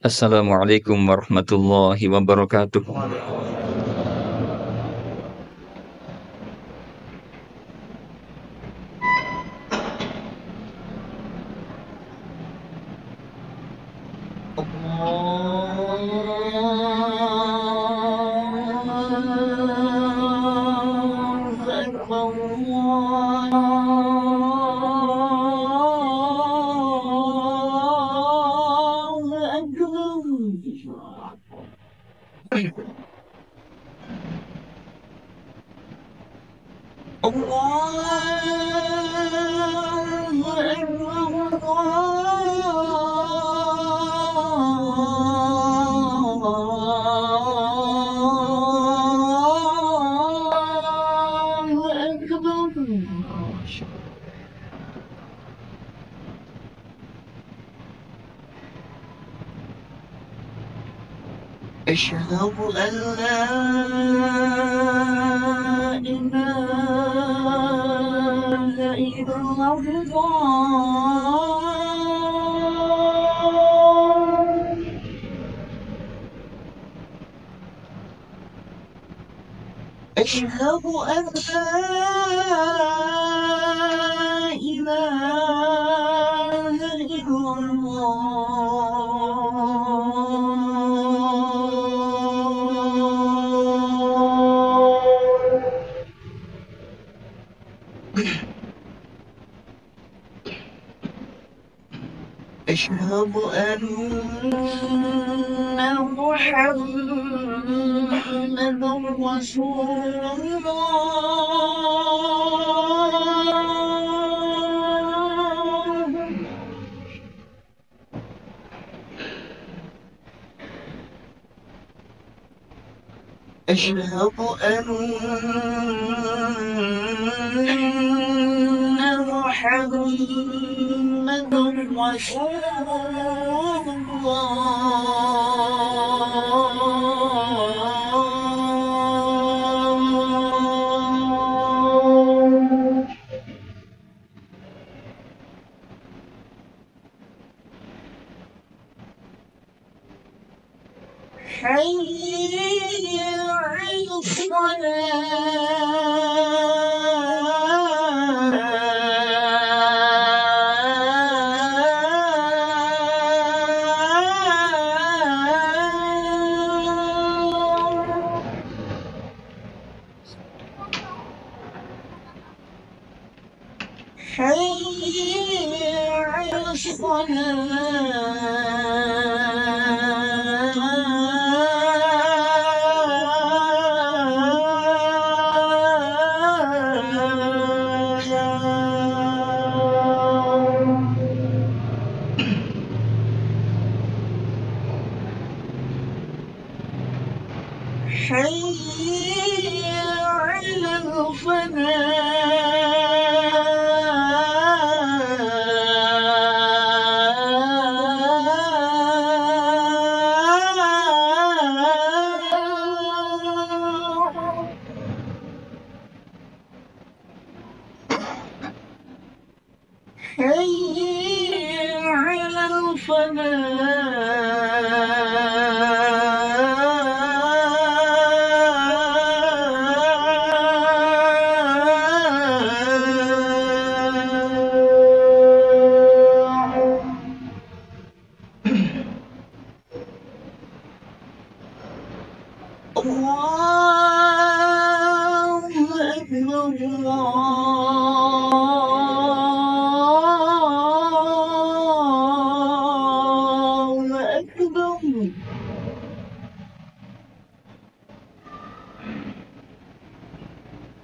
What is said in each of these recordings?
Assalamualaikum warahmatullahi wabarakatuh. أشهد أن لا إله إلا الله. أشهد أن لا إله إلا الله. أشهد أن محمد رسول الله. أشهد أن محمد رسول الله. حي على الصلاة. حي على الصلاة. حي على الفلاح. حي على الفلاح. الله أكبر. الله أكبر.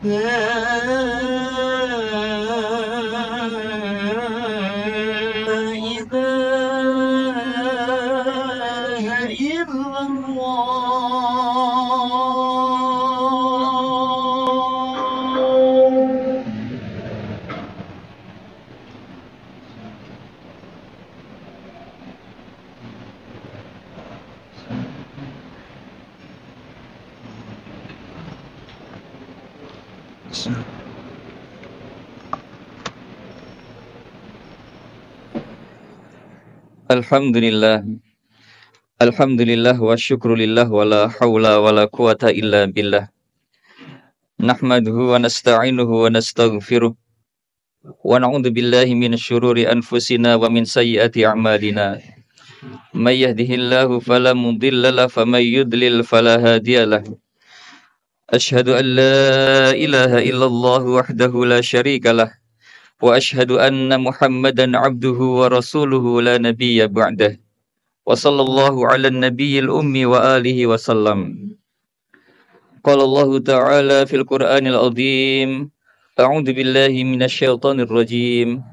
لا إله إلا الله. Alhamdulillah, Alhamdulillah wa syukrulillah wa la hawla wa la quwata illa billah. Nahmaduhu wa nasta'inuhu wa nastaghfiruh. Wa na'udzu billahi min syururi anfusina wa min sayyiati a'malina. May yahdihillahu fala mudilla lahu wa may yudlil fala hadiyalah. Asyhadu an la ilaha illallah wahdahu la syarikalah wa asyhadu anna Muhammadan 'abduhu wa rasuluhu la nabiyya ba'dah. Wa sallallahu 'alan nabiyyil ummi wa alihi wa sallam. Qala Allah Ta'ala fil Qur'anil Azim. A'udzu billahi minasyaitonir rajim.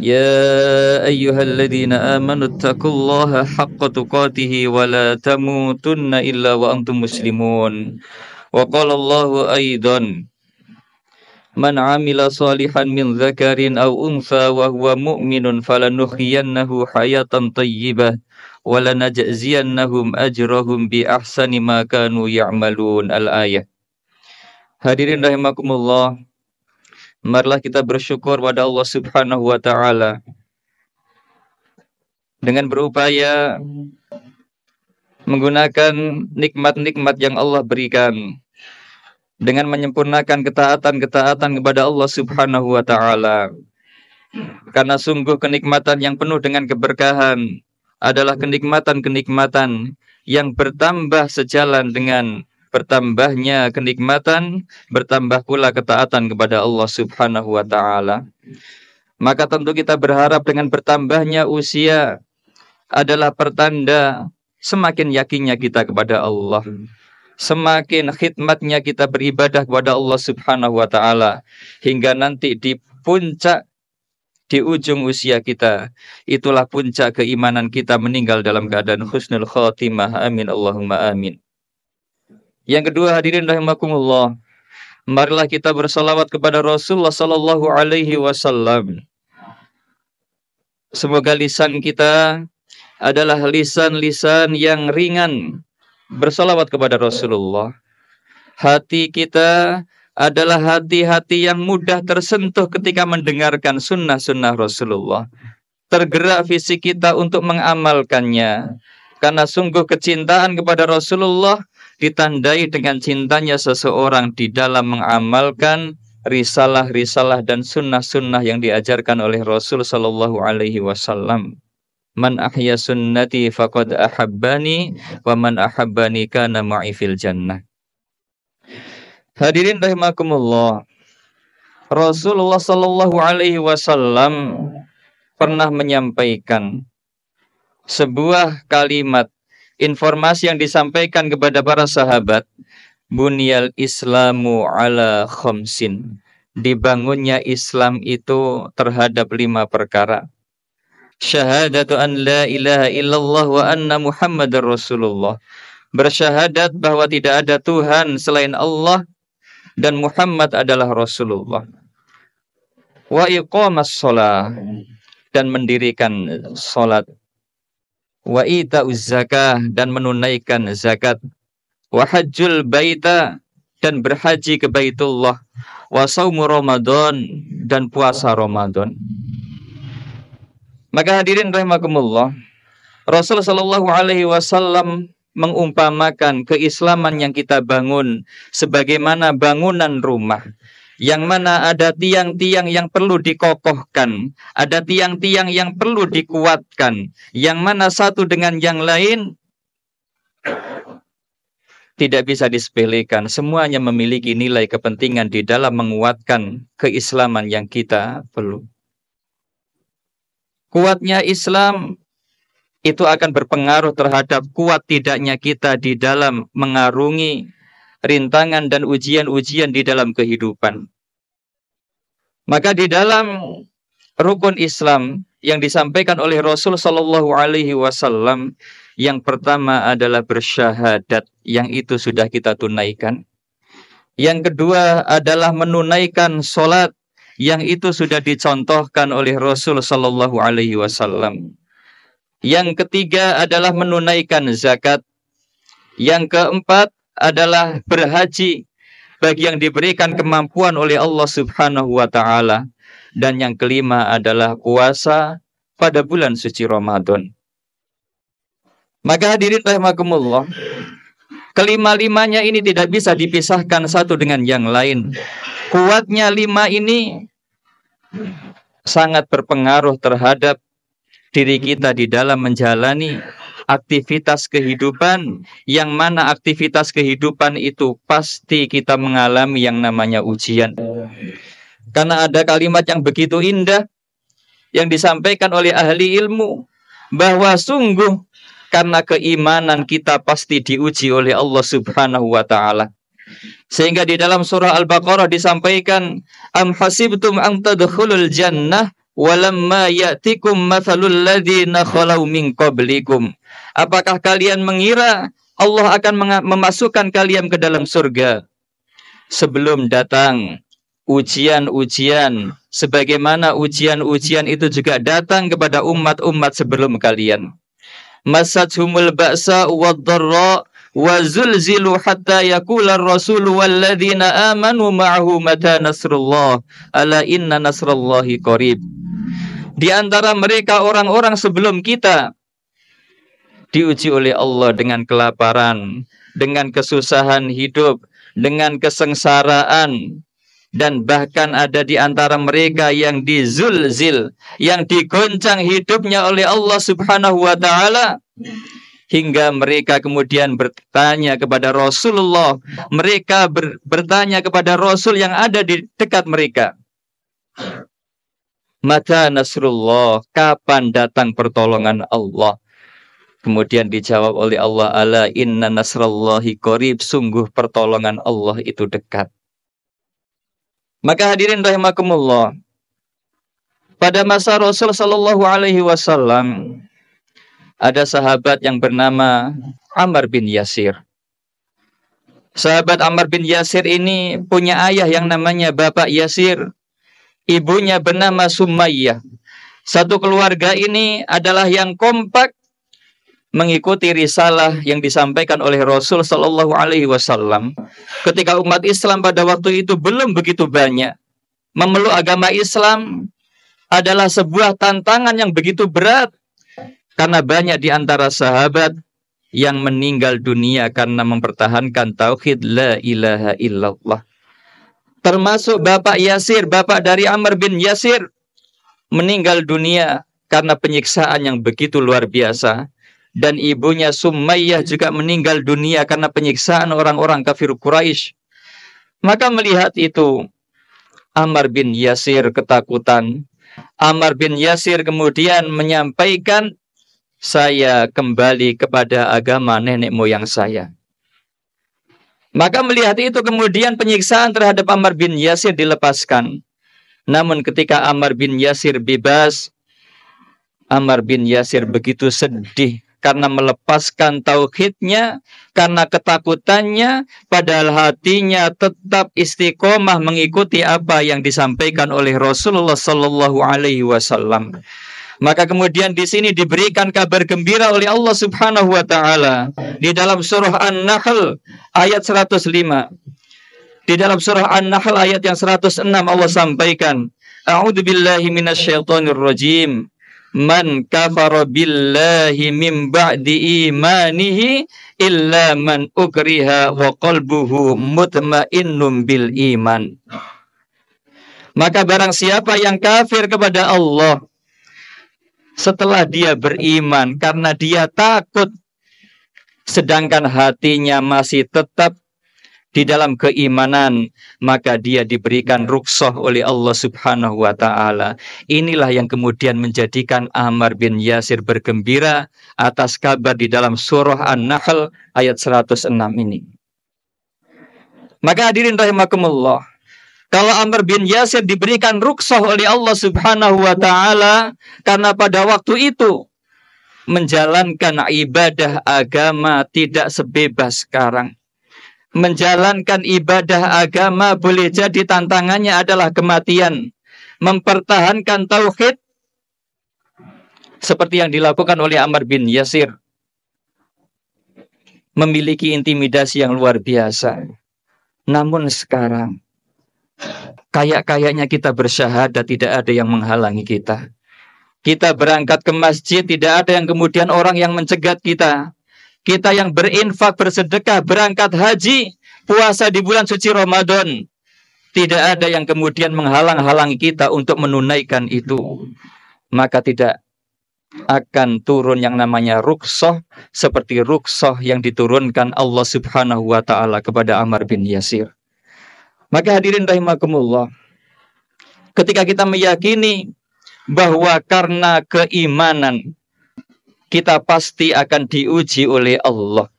Ya ayyuhalladzina amanu taqullaha haqqa tuqatih wa la tamutunna illa wa antum muslimun. Wa qala Allah aidan. Man 'amila salihan min dzakarin aw untha wa huwa mu'minun falanuhyiyannahu hayatan thayyibah wa lanajziyannahum ajrahum bi ahsani ma kanu ya'malun. Al-ayah. Hadirin rahimakumullah, marilah kita bersyukur pada Allah Subhanahu wa taala dengan berupaya menggunakan nikmat-nikmat yang Allah berikan, dengan menyempurnakan ketaatan-ketaatan kepada Allah Subhanahu wa taala. Karena sungguh kenikmatan yang penuh dengan keberkahan adalah kenikmatan-kenikmatan yang bertambah sejalan dengan bertambahnya kenikmatan, bertambah pula ketaatan kepada Allah Subhanahu wa taala. Maka tentu kita berharap dengan bertambahnya usia adalah pertanda semakin yakinnya kita kepada Allah, semakin khidmatnya kita beribadah kepada Allah Subhanahu wa taala, hingga nanti di puncak, di ujung usia kita, itulah puncak keimanan kita meninggal dalam keadaan husnul khatimah. Amin Allahumma amin. Yang kedua, hadirin rahimakumullah, marilah kita bersalawat kepada Rasulullah sallallahu alaihi wasallam. Semoga lisan kita adalah lisan-lisan yang ringan bersalawat kepada Rasulullah. Hati kita adalah hati-hati yang mudah tersentuh ketika mendengarkan sunnah-sunnah Rasulullah. Tergerak fisik kita untuk mengamalkannya. Karena sungguh kecintaan kepada Rasulullah ditandai dengan cintanya seseorang di dalam mengamalkan risalah-risalah dan sunnah-sunnah yang diajarkan oleh Rasul sallallahu alaihi wasallam. Man ahya sunnati faqad ahabbani wa man ahabbani kana ma'i fil jannah. Hadirin rahimakumullah, Rasulullah sallallahu alaihi wasallam pernah menyampaikan sebuah kalimat, informasi yang disampaikan kepada para sahabat. Bunyal Islamu ala khamsin. Dibangunnya Islam itu terhadap 5 perkara. Syahadatu an la ilaha illallah wa anna Muhammadar Rasulullah. Bersyahadat bahwa tidak ada Tuhan selain Allah dan Muhammad adalah Rasulullah. Wa iqamas shalah, dan mendirikan salat. Wa ita'uz zakah, dan menunaikan zakat. Wa hajjul baita, dan berhaji ke Baitullah. Wa saumu Ramadan, dan puasa Ramadan. Maka hadirin rahimakumullah, Rasul sallallahu alaihi wasallam mengumpamakan keislaman yang kita bangun sebagaimana bangunan rumah, yang mana ada tiang-tiang yang perlu dikokohkan, ada tiang-tiang yang perlu dikuatkan, yang mana satu dengan yang lain tidak bisa disepelekan. Semuanya memiliki nilai kepentingan di dalam menguatkan keislaman yang kita perlu. Kuatnya Islam itu akan berpengaruh terhadap kuat tidaknya kita di dalam mengarungi rintangan dan ujian-ujian di dalam kehidupan. Maka di dalam rukun Islam yang disampaikan oleh Rasul sallallahu alaihi wasallam, yang pertama adalah bersyahadat, yang itu sudah kita tunaikan. Yang kedua adalah menunaikan salat, yang itu sudah dicontohkan oleh Rasul sallallahu alaihi wasallam. Yang ketiga adalah menunaikan zakat. Yang keempat adalah berhaji bagi yang diberikan kemampuan oleh Allah Subhanahu wa taala. Dan yang kelima adalah puasa pada bulan suci Ramadan. Maka hadirin rahimakumullah, kelima-limanya ini tidak bisa dipisahkan satu dengan yang lain. Kuatnya lima ini sangat berpengaruh terhadap diri kita di dalam menjalani aktivitas kehidupan, yang mana aktivitas kehidupan itu pasti kita mengalami yang namanya ujian. Karena ada kalimat yang begitu indah yang disampaikan oleh ahli ilmu, bahwa sungguh karena keimanan kita pasti diuji oleh Allah Subhanahu wa ta'ala. Sehingga di dalam surah Al-Baqarah disampaikan, am hasibtum an tadkhulul jannah walamma ya'tikum mathalul ladzina khalau min qablikum. Apakah kalian mengira Allah akan memasukkan kalian ke dalam surga sebelum datang ujian-ujian sebagaimana ujian-ujian itu juga datang kepada umat-umat sebelum kalian. Masathumul ba'sa wad-dharra wa zulzilu hatta yaqula ar-rasul walladzina amanu ma'ahu mata nasrullah ala inna nasrallahi qarib. Di antara mereka orang-orang sebelum kita diuji oleh Allah dengan kelaparan, dengan kesusahan hidup, dengan kesengsaraan, dan bahkan ada di antara mereka yang dizulzil, yang digoncang hidupnya oleh Allah Subhanahu wa ta'ala, hingga mereka kemudian bertanya kepada Rasulullah, mereka bertanya kepada Rasul yang ada di dekat mereka, mata nasrullah, kapan datang pertolongan Allah? Kemudian dijawab oleh Allah, ala inna nasrallahi qarib, sungguh pertolongan Allah itu dekat. Maka hadirin rahimakumullah, pada masa Rasul sallallahu alaihi wasallam ada sahabat yang bernama Ammar bin Yasir. Sahabat Ammar bin Yasir ini punya ayah yang namanya Bapak Yasir, ibunya bernama Sumayyah. Satu keluarga ini adalah yang kompak mengikuti risalah yang disampaikan oleh Rasul sallallahu alaihi wasallam. Ketika umat Islam pada waktu itu belum begitu banyak, memeluk agama Islam adalah sebuah tantangan yang begitu berat, karena banyak di antara sahabat yang meninggal dunia karena mempertahankan tauhid la ilaha illallah. Termasuk Bapak Yasir, bapak dari Ammar bin Yasir, meninggal dunia karena penyiksaan yang begitu luar biasa. Dan ibunya Sumayyah juga meninggal dunia karena penyiksaan orang-orang kafir Quraisy. Maka melihat itu, Ammar bin Yasir ketakutan. Ammar bin Yasir kemudian menyampaikan, saya kembali kepada agama nenek moyang saya. Maka melihat itu kemudian penyiksaan terhadap Ammar bin Yasir dilepaskan. Namun ketika Ammar bin Yasir bebas, Ammar bin Yasir begitu sedih karena melepaskan tauhidnya, karena ketakutannya, padahal hatinya tetap istiqomah mengikuti apa yang disampaikan oleh Rasulullah sallallahu alaihi wasallam. Maka kemudian di sini diberikan kabar gembira oleh Allah Subhanahu wa taala di dalam surah An-Nahl ayat 105. Di dalam surah An-Nahl ayat yang 106 Allah sampaikan, a'udzubillahi minasyaitonir rajim. Man kafara billahi min ba'di imanihi illa man ukriha wa qalbuhu mutmainnun bil iman. Maka barang siapa yang kafir kepada Allah setelah dia beriman karena dia takut, sedangkan hatinya masih tetap di dalam keimanan, maka dia diberikan rukhsah oleh Allah Subhanahu wa ta'ala. Inilah yang kemudian menjadikan Ammar bin Yasir bergembira atas kabar di dalam surah An-Nahl ayat 106 ini. Maka hadirin rahimakumullah, kalau Ammar bin Yasir diberikan rukhsah oleh Allah Subhanahu wa ta'ala karena pada waktu itu menjalankan ibadah agama tidak sebebas sekarang. Menjalankan ibadah agama boleh jadi tantangannya adalah kematian. Mempertahankan tauhid seperti yang dilakukan oleh Ammar bin Yasir memiliki intimidasi yang luar biasa. Namun sekarang kayak-kayaknya kita bersyahadat tidak ada yang menghalangi kita. Kita berangkat ke masjid, tidak ada yang kemudian orang yang mencegat kita. Kita yang berinfak, bersedekah, berangkat haji, puasa di bulan suci Ramadan, tidak ada yang kemudian menghalang-halangi kita untuk menunaikan itu. Maka tidak akan turun yang namanya rukhsah seperti rukhsah yang diturunkan Allah Subhanahu wa taala kepada Ammar bin Yasir. Maka hadirin rahimakumullah, ketika kita meyakini bahwa karena keimanan kita pasti akan diuji oleh Allah,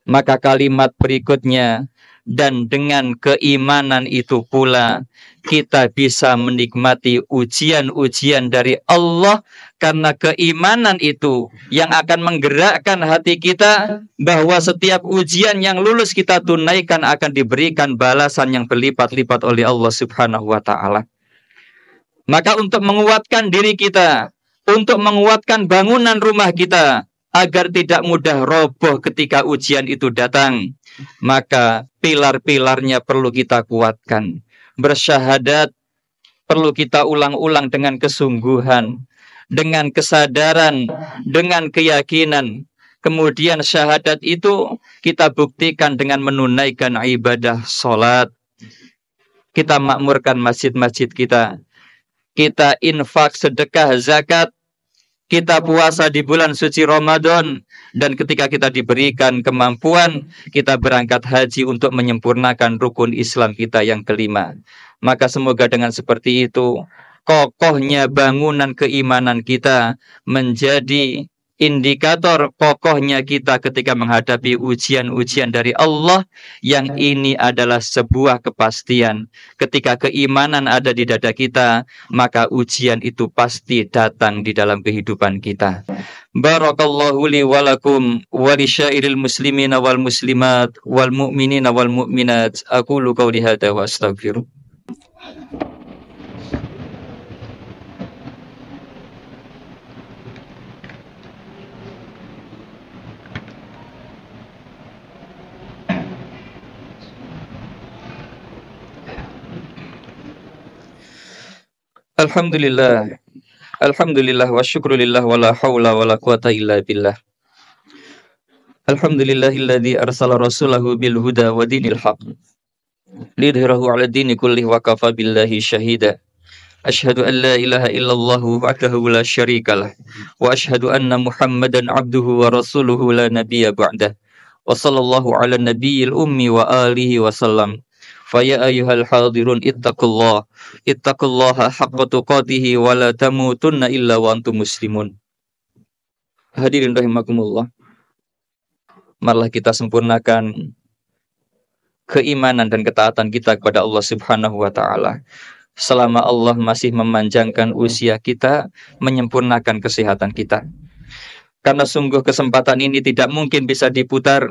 maka kalimat berikutnya, dan dengan keimanan itu pula kita bisa menikmati ujian-ujian dari Allah, karena keimanan itu yang akan menggerakkan hati kita bahwa setiap ujian yang lulus kita tunaikan akan diberikan balasan yang berlipat-lipat oleh Allah Subhanahu wa taala. Maka untuk menguatkan diri kita, untuk menguatkan bangunan rumah kita agar tidak mudah roboh ketika ujian itu datang, maka pilar-pilarnya perlu kita kuatkan. Bersyahadat perlu kita ulang-ulang dengan kesungguhan, dengan kesadaran, dengan keyakinan. Kemudian syahadat itu kita buktikan dengan menunaikan ibadah sholat. Kita makmurkan masjid-masjid kita. Kita infak, sedekah, zakat. Kita puasa di bulan suci Ramadan. Dan ketika kita diberikan kemampuan, kita berangkat haji untuk menyempurnakan rukun Islam kita yang kelima. Maka semoga dengan seperti itu, kokohnya bangunan keimanan kita menjadi indikator kokohnya kita ketika menghadapi ujian-ujian dari Allah, yang ini adalah sebuah kepastian. Ketika keimanan ada di dada kita, maka ujian itu pasti datang di dalam kehidupan kita. Barakallahu li wa lakum wa li syairil muslimina wal muslimat wal mu'minina wal mu'minat. Aqulu qawli hadza wa astaghfiruh. Alhamdulillah. Alhamdulillah wa syukrulillah wa la hawla wa la quwata illa billah. Alhamdulillahilladzi arsala rasulahu bil huda wa dinil haq lidhirahu ala dini kullih wa kafa billahi syahida. Asyhadu an la ilaha illallah wahdahu la syarikalah wa asyhadu anna Muhammadan abduhu wa rasuluhu la nabiyya ba'dah. Wa sallallahu ala nabiyil ummi wa alihi wa sallam. Faya ayyuhal hadirun ittaqullaha haqqa tuqatihi wa la tamutunna illa wa antum muslimun. Hadirin rahimakumullah, marilah kita sempurnakan keimanan dan ketaatan kita kepada Allah Subhanahu wa taala. Selama Allah masih memanjangkan usia kita, menyempurnakan kesehatan kita. Karena sungguh kesempatan ini tidak mungkin bisa diputar.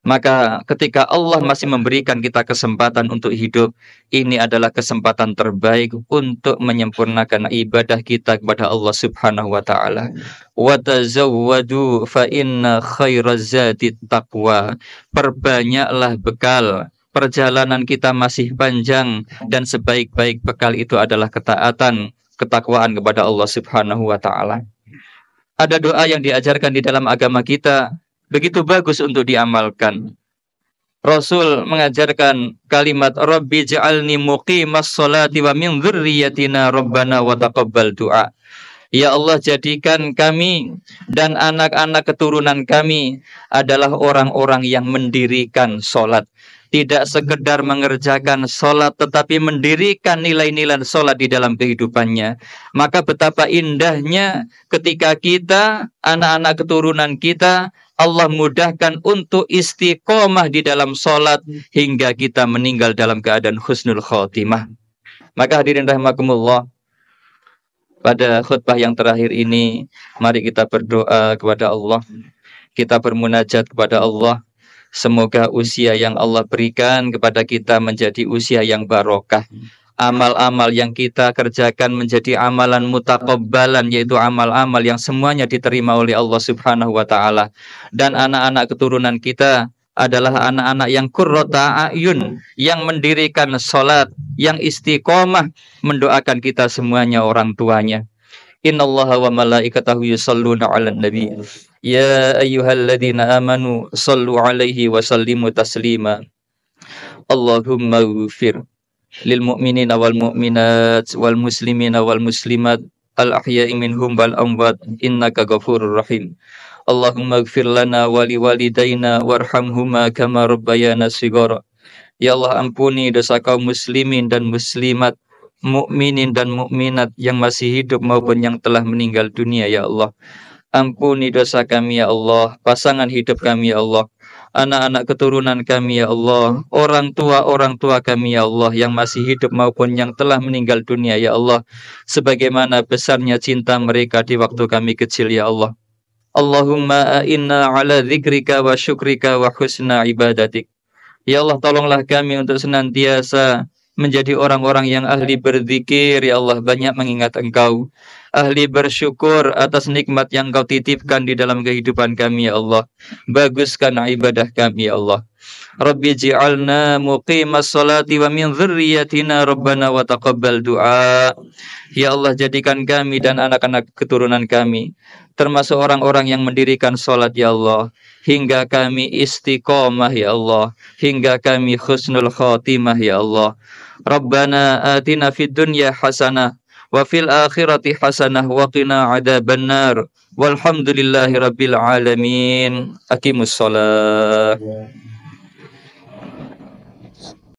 Maka ketika Allah masih memberikan kita kesempatan untuk hidup, ini adalah kesempatan terbaik untuk menyempurnakan ibadah kita kepada Allah Subhanahu wa taala. Wa tazawwadu fa inna khairaz zati taqwa. Perbanyaklah bekal. Perjalanan kita masih panjang dan sebaik-baik bekal itu adalah ketaatan, ketakwaan kepada Allah Subhanahu wa taala. Ada doa yang diajarkan di dalam agama kita, begitu bagus untuk diamalkan. Rasul mengajarkan kalimat Rabbi ja'alni muqimas sholati wa min dzurriyyatina rabbana wa taqabbal du'a. Ya Allah, jadikan kami dan anak-anak keturunan kami adalah orang-orang yang mendirikan sholat. Tidak sekedar mengerjakan sholat, tetapi mendirikan nilai-nilai sholat di dalam kehidupannya. Maka betapa indahnya ketika kita, anak-anak keturunan kita, Allah mudahkan untuk istiqomah di dalam sholat hingga kita meninggal dalam keadaan husnul khotimah. Maka hadirin rahimakumullah, pada khutbah yang terakhir ini, mari kita berdoa kepada Allah. Kita bermunajat kepada Allah. Semoga usia yang Allah berikan kepada kita menjadi usia yang barokah. Amal-amal yang kita kerjakan menjadi amalan mutaqabbalan, yaitu amal-amal yang semuanya diterima oleh Allah Subhanahu wa taala. Dan anak-anak keturunan kita adalah anak-anak yang qurrata a'yun, yang mendirikan sholat, yang istiqomah, mendoakan kita semuanya orang tuanya. Innallaha wa malaikatahu yusholluna 'alan nabi. Ya ayyuhalladzina amanu shallu 'alaihi wa sallimu taslima. Allahumma ighfir lil mu'minina wal mu'minat wal muslimina wal muslimat al ahya'i minhum wal amwat innaka ghafurur rahim. Allahumma ighfir lana wa liwalidayna warhamhuma kama rabbayana shighara. Ya Allah, ampuni dosa kaum muslimin dan muslimat, mukminin dan mukminat yang masih hidup maupun yang telah meninggal dunia ya Allah. Ampuni dosa kami ya Allah, pasangan hidup kami ya Allah, anak-anak keturunan kami ya Allah, orang tua kami ya Allah yang masih hidup maupun yang telah meninggal dunia ya Allah, sebagaimana besarnya cinta mereka di waktu kami kecil ya Allah. Allahumma a'inna ala dzikrika wa syukrika wa husna ibadatik. Ya Allah, tolonglah kami untuk senantiasa menjadi orang-orang yang ahli berzikir ya Allah, banyak mengingat Engkau, ahli bersyukur atas nikmat yang Engkau titipkan di dalam kehidupan kami ya Allah. Baguskan ibadah kami ya Allah. Rabbi ji'alna muqimas salati wa min dzurriyyatina rabbana wa taqabbal du'a. Ya Allah, jadikan kami dan anak-anak keturunan kami termasuk orang-orang yang mendirikan salat ya Allah, hingga kami istiqomah ya Allah, hingga kami husnul khatimah ya Allah. Rabbana atina fid dunya hasanah wa fil akhirati hasanah wa qina adzabannar. Walhamdulillahi rabbil alamin. Aqimus shalah.